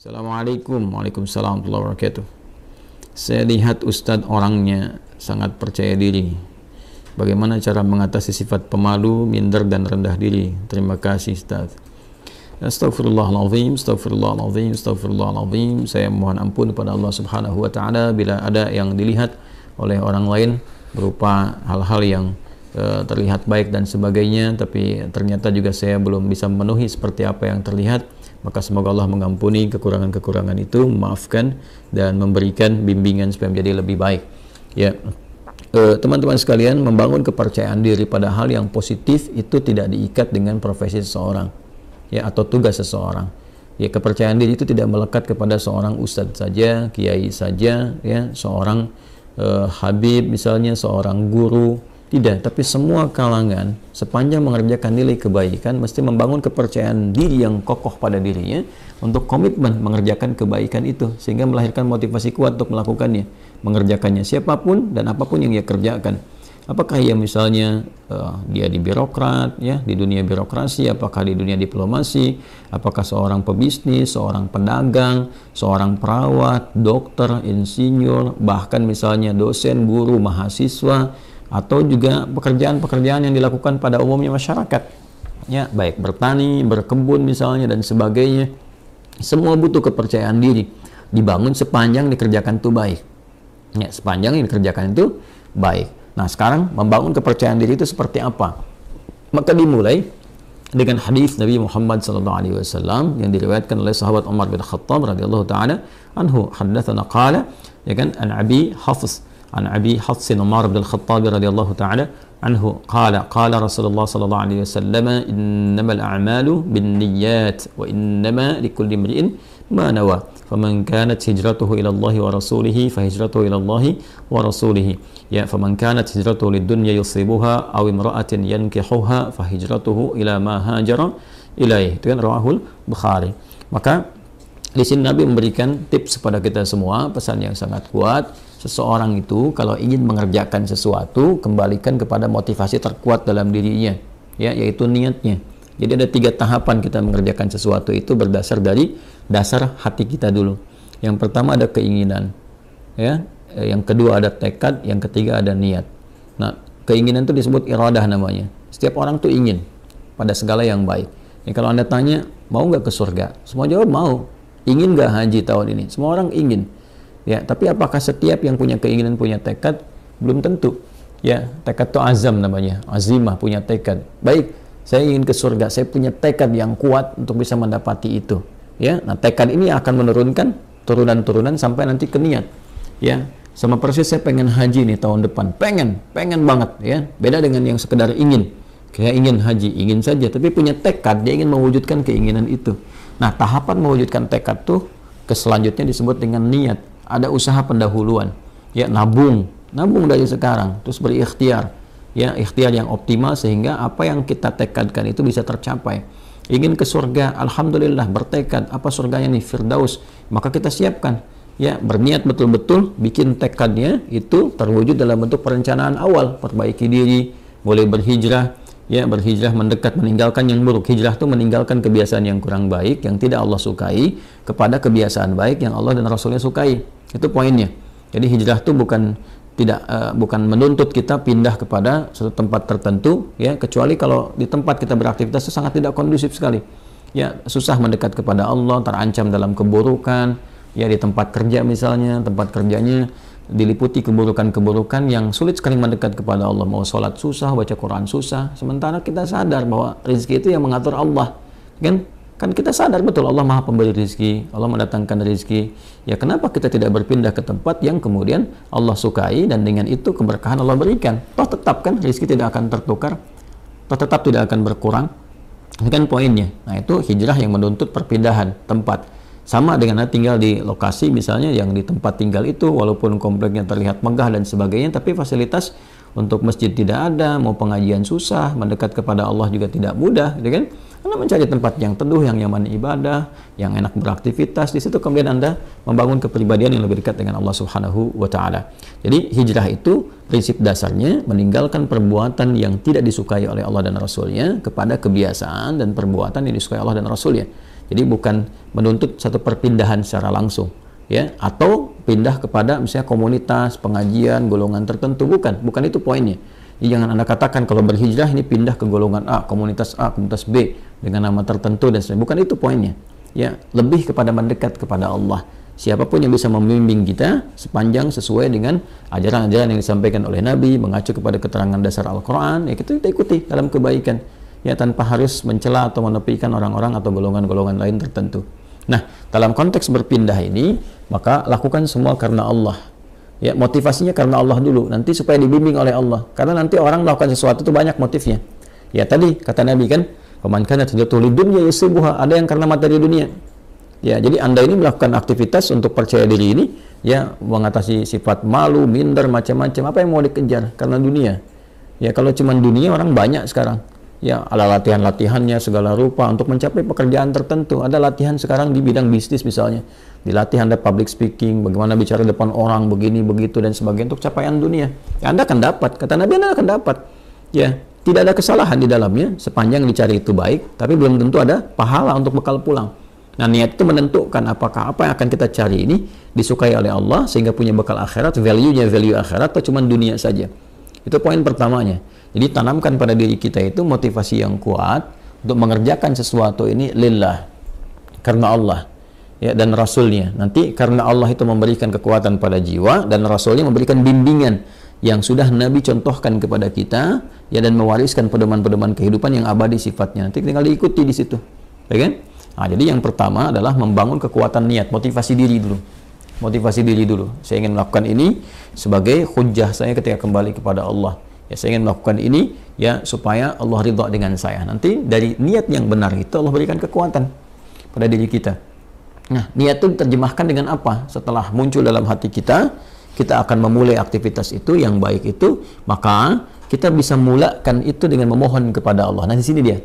Assalamualaikum, waalaikumsalam warahmatullahi wabarakatuh. Saya lihat Ustadz orangnya sangat percaya diri. Bagaimana cara mengatasi sifat pemalu, minder dan rendah diri? Terima kasih Ustadz. Astagfirullahaladzim, astagfirullahaladzim, astagfirullahaladzim. Saya mohon ampun kepada Allah Subhanahu wa Ta'ala bila ada yang dilihat oleh orang lain berupa hal-hal yang terlihat baik dan sebagainya, tapi ternyata juga saya belum bisa memenuhi seperti apa yang terlihat. Maka semoga Allah mengampuni kekurangan-kekurangan itu, memaafkan dan memberikan bimbingan supaya menjadi lebih baik. Ya, teman-teman sekalian, membangun kepercayaan diri pada hal yang positif itu tidak diikat dengan profesi seseorang, ya, atau tugas seseorang. Ya, kepercayaan diri itu tidak melekat kepada seorang ustadz saja, kiai saja, ya, seorang habib misalnya, seorang guru. Tidak, tapi semua kalangan sepanjang mengerjakan nilai kebaikan mesti membangun kepercayaan diri yang kokoh pada dirinya untuk komitmen mengerjakan kebaikan itu, sehingga melahirkan motivasi kuat untuk melakukannya, mengerjakannya siapapun dan apapun yang ia kerjakan. Apakah ia misalnya dia di birokrat, ya, di dunia birokrasi, apakah di dunia diplomasi, apakah seorang pebisnis, seorang pedagang, seorang perawat, dokter, insinyur, bahkan misalnya dosen, guru, mahasiswa, atau juga pekerjaan-pekerjaan yang dilakukan pada umumnya masyarakat, ya, baik bertani, berkebun misalnya dan sebagainya. Semua butuh kepercayaan diri, dibangun sepanjang dikerjakan itu baik, ya, sepanjang yang dikerjakan itu baik. Nah, sekarang membangun kepercayaan diri itu seperti apa? Maka dimulai dengan hadis Nabi Muhammad SAW yang diriwayatkan oleh sahabat Umar bin Khattab radhiyallahu taala anhu, haddatsana qala, ya kan, an Abi Hafs عن أبي حفص عمر بن الخطاب رضي الله تعالى عنه قال قال رسول الله صلى الله عليه وسلم إنما الأعمال بالنيات وإنما لكل امرئ ما نوى فمن كانت هجرته إلى الله ورسوله فهجرته إلى الله ورسوله يا فمن كانت هجرته للدنيا يصيبها أو امرأة ينكحها فهجرته إلى ما هاجر إليه. Itu kan rawahul Bukhari. Maka di sini Nabi memberikan tips kepada kita semua, pesan yang sangat kuat. Seseorang itu kalau ingin mengerjakan sesuatu, kembalikan kepada motivasi terkuat dalam dirinya, ya, yaitu niatnya. Jadi ada 3 tahapan kita mengerjakan sesuatu itu berdasar dari dasar hati kita dulu. Yang pertama ada keinginan, ya. Yang kedua ada tekad, yang ketiga ada niat. Nah, keinginan itu disebut iradah namanya. Setiap orang tuh ingin pada segala yang baik. Ya, kalau Anda tanya, mau nggak ke surga? Semua jawab mau. Ingin nggak haji tahun ini? Semua orang ingin. Ya, tapi apakah setiap yang punya keinginan punya tekad? Belum tentu. Ya, tekad itu azam namanya, azimah, punya tekad. Baik, saya ingin ke surga, saya punya tekad yang kuat untuk bisa mendapati itu. Ya, nah tekad ini akan menurunkan turunan-turunan sampai nanti ke niat. Ya, sama persis saya pengen haji nih tahun depan, pengen banget, ya. Beda dengan yang sekedar ingin. Kayak ingin haji, ingin saja, tapi punya tekad, dia ingin mewujudkan keinginan itu. Nah, tahapan mewujudkan tekad tuh ke selanjutnya disebut dengan niat. Ada usaha pendahuluan, ya, nabung dari sekarang, terus berikhtiar, ya, ikhtiar yang optimal sehingga apa yang kita tekadkan itu bisa tercapai. Ingin ke surga, alhamdulillah, bertekad, apa surganya nih, Firdaus, maka kita siapkan, ya, berniat betul-betul, bikin tekadnya itu terwujud dalam bentuk perencanaan awal, perbaiki diri, boleh berhijrah, ya, berhijrah mendekat, meninggalkan yang buruk. Hijrah itu meninggalkan kebiasaan yang kurang baik, yang tidak Allah sukai, kepada kebiasaan baik yang Allah dan Rasulnya sukai. Itu poinnya. Jadi hijrah itu bukan menuntut kita pindah kepada suatu tempat tertentu, ya, kecuali kalau di tempat kita beraktivitas itu sangat tidak kondusif sekali. Ya, susah mendekat kepada Allah, terancam dalam keburukan, ya, di tempat kerja misalnya, tempat kerjanya diliputi keburukan-keburukan yang sulit sekali mendekat kepada Allah. Mau sholat susah, baca Quran susah, sementara kita sadar bahwa rezeki itu yang mengatur Allah, kan kita sadar betul Allah Maha Pemberi rezeki, Allah mendatangkan rezeki. Ya, kenapa kita tidak berpindah ke tempat yang kemudian Allah sukai dan dengan itu keberkahan Allah berikan? Toh tetap kan rezeki tidak akan tertukar, toh tetap tidak akan berkurang. Ini kan poinnya. Nah, itu hijrah yang menuntut perpindahan tempat. Sama dengan tinggal di lokasi misalnya yang di tempat tinggal itu walaupun kompleknya terlihat megah dan sebagainya, tapi fasilitas untuk masjid tidak ada, mau pengajian susah, mendekat kepada Allah juga tidak mudah, gitu kan? Anda mencari tempat yang teduh, yang nyaman ibadah, yang enak beraktivitas, di situ kemudian Anda membangun kepribadian yang lebih dekat dengan Allah Subhanahu wa Ta'ala. Jadi hijrah itu prinsip dasarnya meninggalkan perbuatan yang tidak disukai oleh Allah dan Rasulnya kepada kebiasaan dan perbuatan yang disukai Allah dan Rasulnya. Jadi bukan menuntut satu perpindahan secara langsung, ya, atau pindah kepada misalnya komunitas, pengajian, golongan tertentu, bukan itu poinnya. Jadi jangan Anda katakan kalau berhijrah ini pindah ke golongan A, komunitas B dengan nama tertentu dan sebagainya. Bukan itu poinnya. Ya, lebih kepada mendekat kepada Allah. Siapapun yang bisa membimbing kita sepanjang sesuai dengan ajaran-ajaran yang disampaikan oleh Nabi, mengacu kepada keterangan dasar Al-Quran, ya kita ikuti dalam kebaikan. Ya, tanpa harus mencela atau menepikan orang-orang atau golongan-golongan lain tertentu. Nah, dalam konteks berpindah ini, maka lakukan semua karena Allah. Ya, motivasinya karena Allah dulu, nanti supaya dibimbing oleh Allah. Karena nanti orang melakukan sesuatu itu banyak motifnya. Ya, tadi kata Nabi kan, "Faman kanat hijratuhu lidunya yusibuha", ada yang karena materi dunia. Ya, jadi Anda ini melakukan aktivitas untuk percaya diri ini, ya, mengatasi sifat malu, minder, macam-macam. Apa yang mau dikejar? Karena dunia. Ya, kalau cuma dunia orang banyak sekarang. Ya, ada latihan-latihannya segala rupa untuk mencapai pekerjaan tertentu. Ada latihan sekarang di bidang bisnis misalnya. Dilatih Anda public speaking, bagaimana bicara depan orang, begini, begitu, dan sebagainya untuk capaian dunia. Ya, Anda akan dapat. Kata Nabi, Anda akan dapat. Ya, tidak ada kesalahan di dalamnya, sepanjang dicari itu baik, tapi belum tentu ada pahala untuk bekal pulang. Nah, niat itu menentukan apakah apa yang akan kita cari ini disukai oleh Allah, sehingga punya bekal akhirat, value-nya value akhirat, atau cuma dunia saja. Itu poin pertamanya. Jadi tanamkan pada diri kita itu motivasi yang kuat untuk mengerjakan sesuatu ini lillah, karena Allah, ya, dan Rasulnya. Nanti karena Allah itu memberikan kekuatan pada jiwa, dan Rasulnya memberikan bimbingan yang sudah Nabi contohkan kepada kita, ya, dan mewariskan pedoman-pedoman kehidupan yang abadi sifatnya. Nanti tinggal diikuti di situ, ya kan? Nah, jadi yang pertama adalah membangun kekuatan niat, motivasi diri dulu. Motivasi diri dulu. Saya ingin melakukan ini sebagai hujjah saya ketika kembali kepada Allah. Ya, saya ingin melakukan ini, ya, supaya Allah ridha dengan saya. Nanti dari niat yang benar itu Allah berikan kekuatan pada diri kita. Nah, niat itu diterjemahkan dengan apa? Setelah muncul dalam hati kita, kita akan memulai aktivitas itu yang baik itu, maka kita bisa mulakan itu dengan memohon kepada Allah. Nah, di sini dia.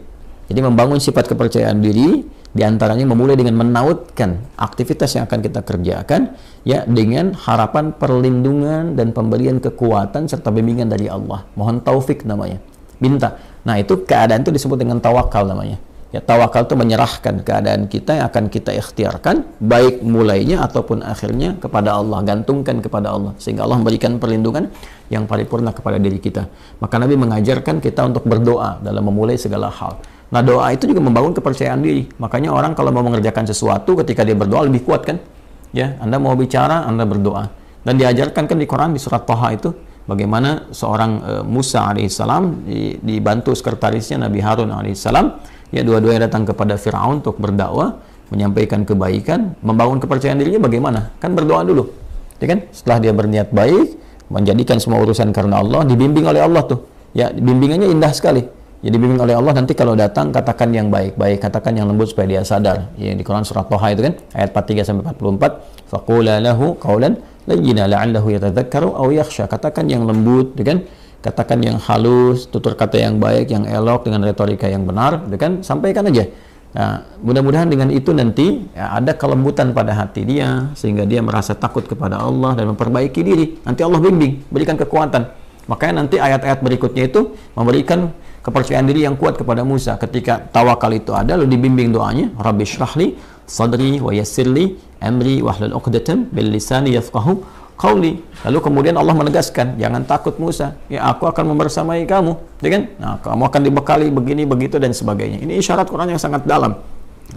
Jadi membangun sifat kepercayaan diri, diantaranya memulai dengan menautkan aktivitas yang akan kita kerjakan, ya, dengan harapan perlindungan dan pemberian kekuatan serta bimbingan dari Allah. Mohon taufik namanya. Minta. Nah, itu keadaan itu disebut dengan tawakal namanya. Ya, tawakal itu menyerahkan keadaan kita yang akan kita ikhtiarkan, baik mulainya ataupun akhirnya kepada Allah, gantungkan kepada Allah, sehingga Allah memberikan perlindungan yang paripurna kepada diri kita. Maka Nabi mengajarkan kita untuk berdoa dalam memulai segala hal. Nah, doa itu juga membangun kepercayaan diri. Makanya orang kalau mau mengerjakan sesuatu, ketika dia berdoa lebih kuat kan? Ya, Anda mau bicara, Anda berdoa. Dan diajarkan kan di Quran, di surat Thaha itu, bagaimana seorang Musa alaihissalam dibantu sekretarisnya Nabi Harun alaihissalam, ya, dua-duanya datang kepada Fir'aun untuk berdakwah, menyampaikan kebaikan, membangun kepercayaan dirinya bagaimana? Kan berdoa dulu. Ya kan? Setelah dia berniat baik, menjadikan semua urusan karena Allah, dibimbing oleh Allah tuh. Ya, bimbingannya indah sekali. Jadi dibimbing oleh Allah, nanti kalau datang katakan yang baik-baik, katakan yang lembut supaya dia sadar. Ya, di Quran surat Thaha itu kan ayat 43 sampai 44, faqula lahu qawlan layyina la'allahu yatadzakkaru aw yakhsha. Katakan yang lembut, ya kan? Katakan yang halus, tutur kata yang baik, yang elok dengan retorika yang benar, ya kan? Sampaikan aja. Nah, mudah-mudahan dengan itu nanti, ya, ada kelembutan pada hati dia sehingga dia merasa takut kepada Allah dan memperbaiki diri. Nanti Allah bimbing, berikan kekuatan. Makanya nanti ayat-ayat berikutnya itu memberikan kepercayaan diri yang kuat kepada Musa. Ketika tawakal itu ada, lalu dibimbing doanya, Rabbi syrahli sadri wa yassirli amri wahlul 'uqdatam bil lisani yafqahu qawli. Lalu kemudian Allah menegaskan, jangan takut Musa, ya, aku akan membersamai kamu, ya kan? Nah, kamu akan dibekali begini begitu dan sebagainya. Ini isyarat Quran yang sangat dalam.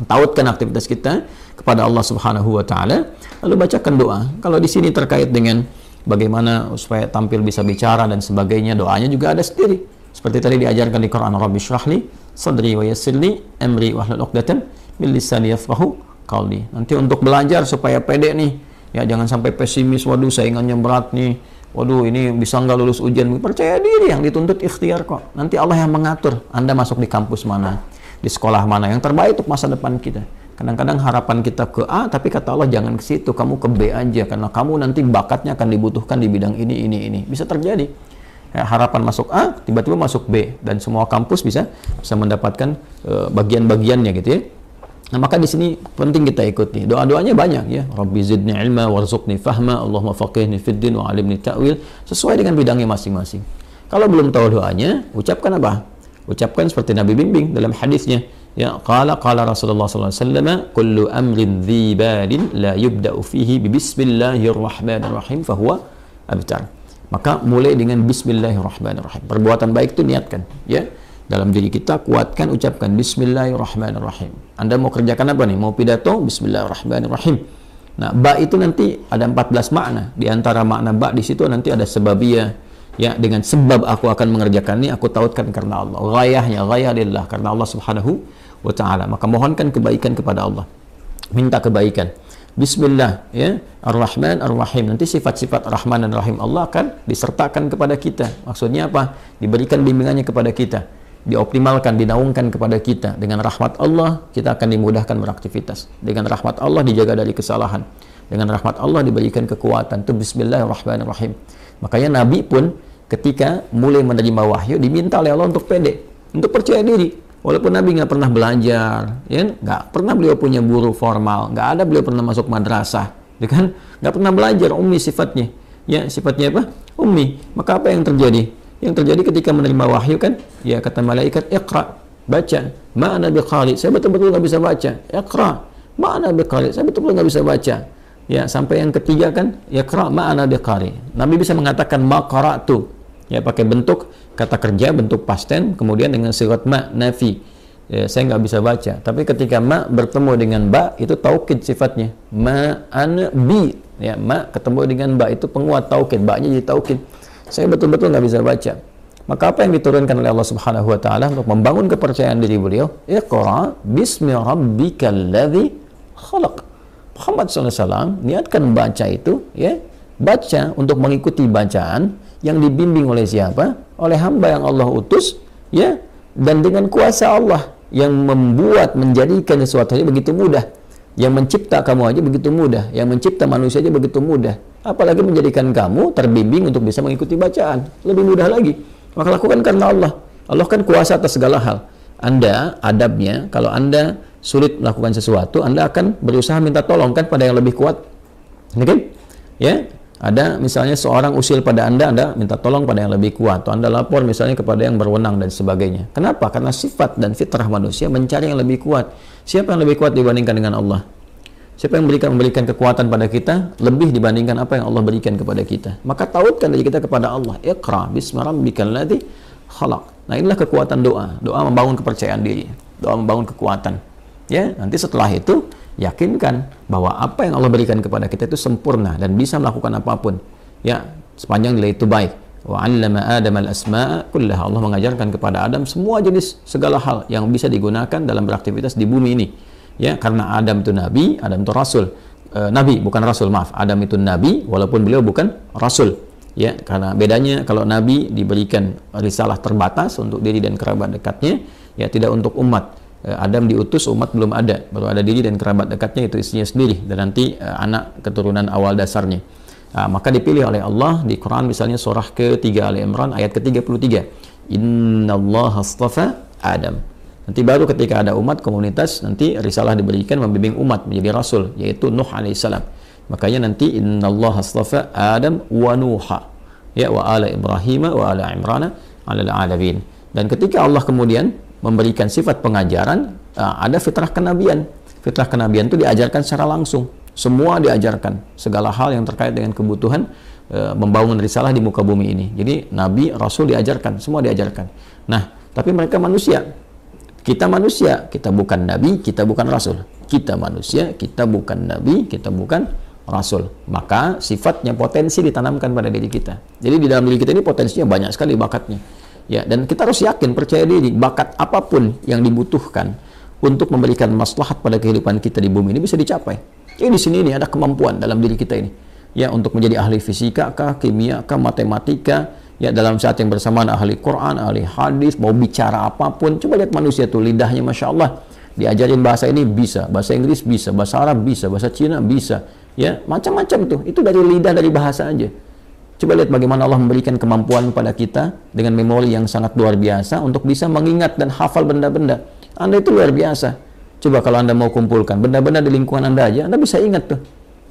Tautkan aktivitas kita kepada Allah Subhanahu wa taala, lalu bacakan doa. Kalau di sini terkait dengan bagaimana supaya tampil bisa bicara dan sebagainya, doanya juga ada sendiri. Seperti tadi diajarkan di Quran, Rabbi syrahli sadri wa yassirli amri wahlul 'uqdatam min lisani yafqahu qawli. Nanti untuk belajar supaya pede nih, ya, jangan sampai pesimis, waduh saingannya berat nih, waduh ini bisa nggak lulus ujian. Percaya diri, yang dituntut ikhtiar kok. Nanti Allah yang mengatur Anda masuk di kampus mana, di sekolah mana yang terbaik untuk masa depan kita. Kadang-kadang harapan kita ke A, tapi kata Allah jangan ke situ, kamu ke B aja, karena kamu nanti bakatnya akan dibutuhkan di bidang ini. Bisa terjadi. Ya, harapan masuk A, tiba-tiba masuk B, dan semua kampus bisa mendapatkan bagian-bagiannya gitu ya. Nah, maka di sini penting kita ikuti. Doa-doanya banyak ya. Rabbi zidni ilma warzuqni fahma, Allahumma faqihni fid din wa 'allimni ta'wil, sesuai dengan bidangnya masing-masing. Kalau belum tahu doanya, ucapkan apa? Ucapkan seperti Nabi bimbing dalam hadisnya. Ya, qala Rasulullah sallallahu alaihi wasallam, kullu amrin dhi balin la yubda'u fihi bi bismillahirrahmanirrahim fahuwa abtar. Maka mulai dengan bismillahirrahmanirrahim. Perbuatan baik itu niatkan, ya. Dalam diri kita kuatkan, ucapkan bismillahirrahmanirrahim. Anda mau kerjakan apa nih? Mau pidato? Bismillahirrahmanirrahim. Nah, ba itu nanti ada 14 makna. Di antara makna ba di situ nanti ada sebabiyah. Ya, dengan sebab aku akan mengerjakan ini, aku tautkan karena Allah. Ghayahnya, ghayah lillah, karena Allah subhanahu wa ta'ala. Maka mohonkan kebaikan kepada Allah. Minta kebaikan. Bismillah, ya, Ar-Rahman, Ar-Rahim. Nanti sifat-sifat Rahman dan Rahim Allah akan disertakan kepada kita. Maksudnya apa? Diberikan bimbingannya kepada kita. Dioptimalkan, dinaungkan kepada kita. Dengan rahmat Allah, kita akan dimudahkan beraktivitas. Dengan rahmat Allah, dijaga dari kesalahan. Dengan rahmat Allah, diberikan kekuatan. Itu Bismillahirrahmanirrahim. Makanya Nabi pun ketika mulai menerima wahyu diminta oleh Allah untuk pede, untuk percaya diri. Walaupun Nabi nggak pernah belajar, ya, nggak pernah beliau punya guru formal, nggak ada beliau pernah masuk madrasah, ya kan? Nggak pernah belajar, ummi sifatnya. Ya, sifatnya apa? Ummi. Maka apa yang terjadi? Yang terjadi ketika menerima wahyu kan, ya kata malaikat, iqra, baca. Ma'ana biqari, saya betul-betul nggak bisa baca. Iqra, ma'ana biqari, saya betul-betul nggak bisa baca. Ya, sampai yang ketiga kan, iqra ma'ana biqari. Nabi bisa mengatakan ma qara'tu. Ya, pakai bentuk kata kerja, bentuk past tense, kemudian dengan sigat ma, nafi. Ya, saya nggak bisa baca. Tapi ketika ma bertemu dengan ba, itu taukid sifatnya. Ma ana bi. Ya, ma ketemu dengan ba, itu penguat taukid. Ba-nya jadi taukid. Saya betul-betul nggak bisa baca. Maka apa yang diturunkan oleh Allah Subhanahu wa taala untuk membangun kepercayaan diri beliau? Iqra bismi rabbikal ladzi khalaq. Muhammad SAW niatkan baca itu, ya, baca untuk mengikuti bacaan yang dibimbing oleh siapa? Oleh hamba yang Allah utus, ya, dan dengan kuasa Allah yang membuat, menjadikan sesuatu begitu mudah. Yang mencipta kamu aja begitu mudah, yang mencipta manusia aja begitu mudah. Apalagi menjadikan kamu terbimbing untuk bisa mengikuti bacaan, lebih mudah lagi. Maka lakukan karena Allah. Allah kan kuasa atas segala hal. Anda adabnya, kalau Anda sulit melakukan sesuatu, Anda akan berusaha minta tolong kan pada yang lebih kuat. Oke? Ya, ada misalnya seorang usil pada Anda minta tolong pada yang lebih kuat, atau Anda lapor misalnya kepada yang berwenang dan sebagainya. Kenapa? Karena sifat dan fitrah manusia mencari yang lebih kuat. Siapa yang lebih kuat dibandingkan dengan Allah? Siapa yang memberikan kekuatan pada kita lebih dibandingkan apa yang Allah berikan kepada kita? Maka tautkan diri kita kepada Allah. Iqra bismi rabbikal ladzi khalaq. Nah, inilah kekuatan doa. Doa membangun kepercayaan diri. Doa membangun kekuatan. Ya, nanti setelah itu yakinkan bahwa apa yang Allah berikan kepada kita itu sempurna dan bisa melakukan apapun. Ya, sepanjang nilai itu baik. Wa 'allama Adam al-asma'a kullaha. Allah mengajarkan kepada Adam semua jenis segala hal yang bisa digunakan dalam beraktivitas di bumi ini. Ya, karena Adam itu nabi, Adam itu rasul. Nabi bukan rasul, maaf. Adam itu nabi walaupun beliau bukan rasul. Ya, karena bedanya kalau nabi diberikan risalah terbatas untuk diri dan kerabat dekatnya, ya tidak untuk umat. Adam diutus, umat belum ada, baru ada diri dan kerabat dekatnya, itu istrinya sendiri dan nanti anak keturunan awal dasarnya. Maka dipilih oleh Allah di Quran misalnya surah ke-3 Ali Imran ayat ke-33. Innallaha astafa Adam. Nanti baru ketika ada umat, komunitas, nanti risalah diberikan membimbing umat menjadi rasul, yaitu Nuh alaihissalam. Makanya nanti innallaha astafa Adam wa Nuha, ya, wa ala Ibrahim wa ala Imran ala alamin. Dan ketika Allah kemudian memberikan sifat pengajaran, ada fitrah kenabian. Fitrah kenabian itu diajarkan secara langsung. Semua diajarkan, segala hal yang terkait dengan kebutuhan membangun risalah di muka bumi ini. Jadi nabi, rasul diajarkan, semua diajarkan. Nah, tapi mereka manusia. Kita manusia, kita bukan nabi, kita bukan rasul. Kita manusia, kita bukan nabi, kita bukan rasul. Maka sifatnya potensi ditanamkan pada diri kita. Jadi di dalam diri kita ini potensinya banyak sekali bakatnya. Ya, dan kita harus yakin, percaya diri, bakat apapun yang dibutuhkan untuk memberikan maslahat pada kehidupan kita di bumi ini bisa dicapai. Jadi di sini ini ada kemampuan dalam diri kita ini. Ya, untuk menjadi ahli fisika kah, kimia kah, matematika, ya dalam saat yang bersamaan ahli Quran, ahli hadis, mau bicara apapun. Coba lihat manusia tuh, lidahnya Masya Allah. Diajarin bahasa ini bisa, bahasa Inggris bisa, bahasa Arab bisa, bahasa Cina bisa. Ya, macam-macam tuh. Itu dari lidah, dari bahasa aja. Coba lihat bagaimana Allah memberikan kemampuan kepada kita dengan memori yang sangat luar biasa untuk bisa mengingat dan hafal benda-benda. Anda itu luar biasa. Coba kalau Anda mau kumpulkan benda-benda di lingkungan Anda aja, Anda bisa ingat tuh.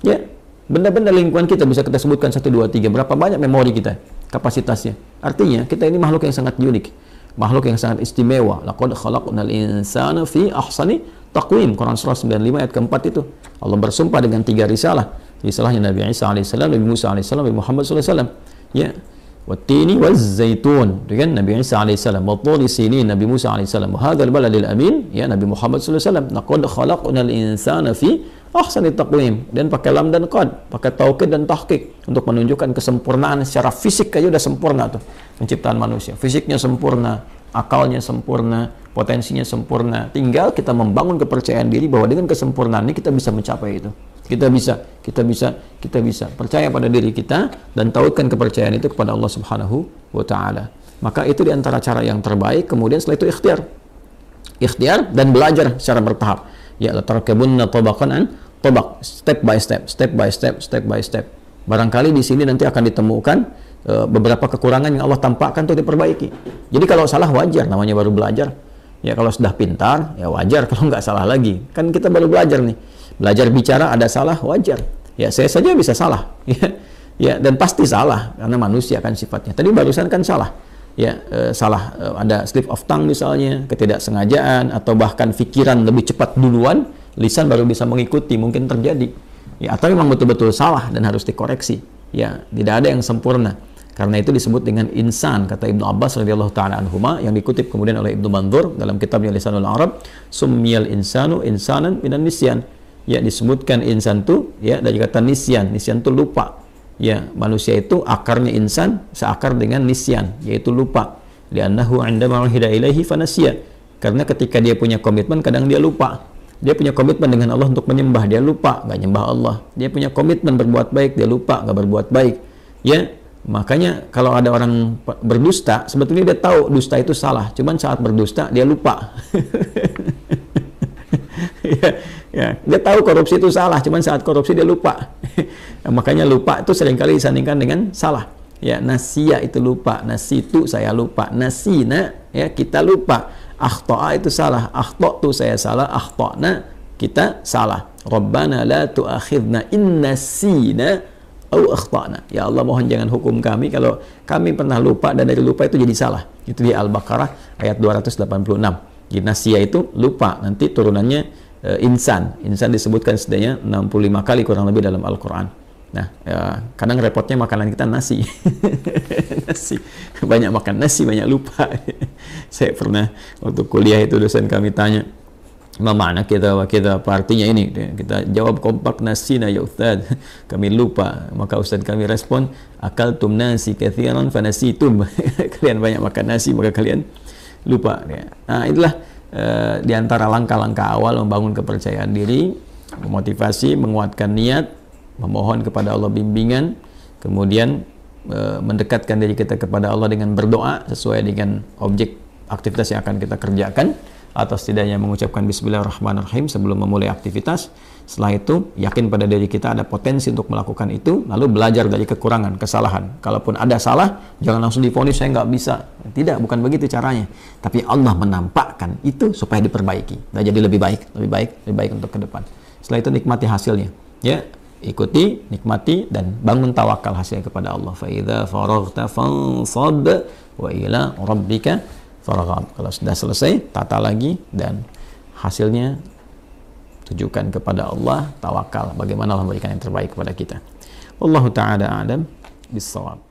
Ya, benda-benda lingkungan kita bisa kita sebutkan 1, 2, 3. Berapa banyak memori kita, kapasitasnya. Artinya kita ini makhluk yang sangat unik. makhluk yang sangat istimewa. Laqad khalaqnal insana fi ahsani taqwim. Quran surah 95 ayat keempat itu. Allah bersumpah dengan 3 risalah. Risalahnya Nabi Isa alaihissalam, Nabi Musa alaihissalam, Nabi Muhammad sallallahu alaihi wasallam. Ya. Wattini waz-zaitun, dengan Nabi Isa alaihissalam, watturi sinin, Nabi Musa alaihissalam, wa hadzal baladil amin, ya Nabi Muhammad sallallahu alaihi wasallam. Laqad khalaqnal insana fi ahsani taqwim, dan pakai lam dan qad, pakai taukid dan tahqiq untuk menunjukkan kesempurnaan secara fisik aja udah sempurna tuh penciptaan manusia. Fisiknya sempurna, akalnya sempurna, potensinya sempurna. Tinggal kita membangun kepercayaan diri bahwa dengan kesempurnaan ini kita bisa mencapai itu. Kita bisa percaya pada diri kita dan tautkan kepercayaan itu kepada Allah Subhanahu wa taala. Maka itu diantara cara yang terbaik. Kemudian setelah itu ikhtiar dan belajar secara bertahap. Ya, latarkabunna tabaqan an tabaq, step by step. Barangkali di sini nanti akan ditemukan beberapa kekurangan yang Allah tampakkan untuk diperbaiki. Jadi kalau salah wajar, namanya baru belajar. Ya, kalau sudah pintar ya wajar kalau nggak salah lagi. Kan kita baru belajar nih. Belajar bicara ada salah, wajar. Ya, saya saja bisa salah. Ya, dan pasti salah karena manusia kan sifatnya. Tadi barusan kan salah. Ya, salah ada slip of tongue misalnya, ketidaksengajaan, atau bahkan pikiran lebih cepat duluan, lisan baru bisa mengikuti, mungkin terjadi. Ya, atau memang betul-betul salah dan harus dikoreksi. Ya, tidak ada yang sempurna. Karena itu disebut dengan insan, kata Ibnu Abbas radhiyallahu taala anhuma, yang dikutip kemudian oleh Ibnu Mandzur dalam kitabnya Lisanul Arab, summiyal insanu insanan minan nisyan. Ya, disebutkan insan itu ya dari kata nisyan. Nisyan itu lupa. Ya, manusia itu akarnya insan seakar dengan nisyan, yaitu lupa. Li'annahu 'indama uhida ilaihi fanasiya. Karena ketika dia punya komitmen kadang dia lupa. Dia punya komitmen dengan Allah untuk menyembah, dia lupa, nggak nyembah Allah. Dia punya komitmen berbuat baik, dia lupa, nggak berbuat baik. Ya, makanya kalau ada orang berdusta, sebetulnya dia tahu dusta itu salah, cuman saat berdusta dia lupa. Ya, dia tahu korupsi itu salah, cuman saat korupsi dia lupa. Makanya lupa itu seringkali disandingkan dengan salah. Ya, nasiya itu lupa, nasitu saya lupa, nasina ya kita lupa, akhta'a itu salah, akhta'tu saya salah, akhta'na kita salah. Rabbana la tu'akhidna in nasina au akhta'na. Ya Allah, mohon jangan hukum kami kalau kami pernah lupa dan dari lupa itu jadi salah. Itu di Al-Baqarah ayat 286. Jadi nasiya itu lupa, nanti turunannya insan disebutkan setidaknya 65 kali kurang lebih dalam Al-Quran. Nah, kadang repotnya makanan kita nasi. Nasi, banyak makan nasi, banyak lupa. Saya pernah waktu kuliah itu dosen kami tanya, mana kita apa artinya ini? Kita jawab kompak, nasina ya Ustaz, kami lupa. Maka Ustaz kami respon, akaltum nasi katsiran fanasitum. Kalian banyak makan nasi maka kalian lupa. Nah, itulah di antara langkah-langkah awal membangun kepercayaan diri, memotivasi, menguatkan niat, memohon kepada Allah bimbingan, kemudian mendekatkan diri kita kepada Allah dengan berdoa sesuai dengan objek aktivitas yang akan kita kerjakan, atau setidaknya mengucapkan Bismillahirrahmanirrahim sebelum memulai aktivitas. Setelah itu yakin pada diri kita ada potensi untuk melakukan itu, lalu belajar dari kekurangan, kesalahan. Kalaupun ada salah, jangan langsung divonis saya nggak bisa. Tidak, bukan begitu caranya. Tapi Allah menampakkan itu supaya diperbaiki dan jadi lebih baik untuk ke depan. Setelah itu nikmati hasilnya. Ya, ikuti, nikmati, dan bangun tawakal hasilnya kepada Allah. Fa idza faraghta fansab wa ila rabbika farghab. Kalau sudah selesai, tata lagi dan hasilnya tujukan kepada Allah, tawakal bagaimana Allah memberikan yang terbaik kepada kita. Wallahu ta'ala a'lam bis-shawab.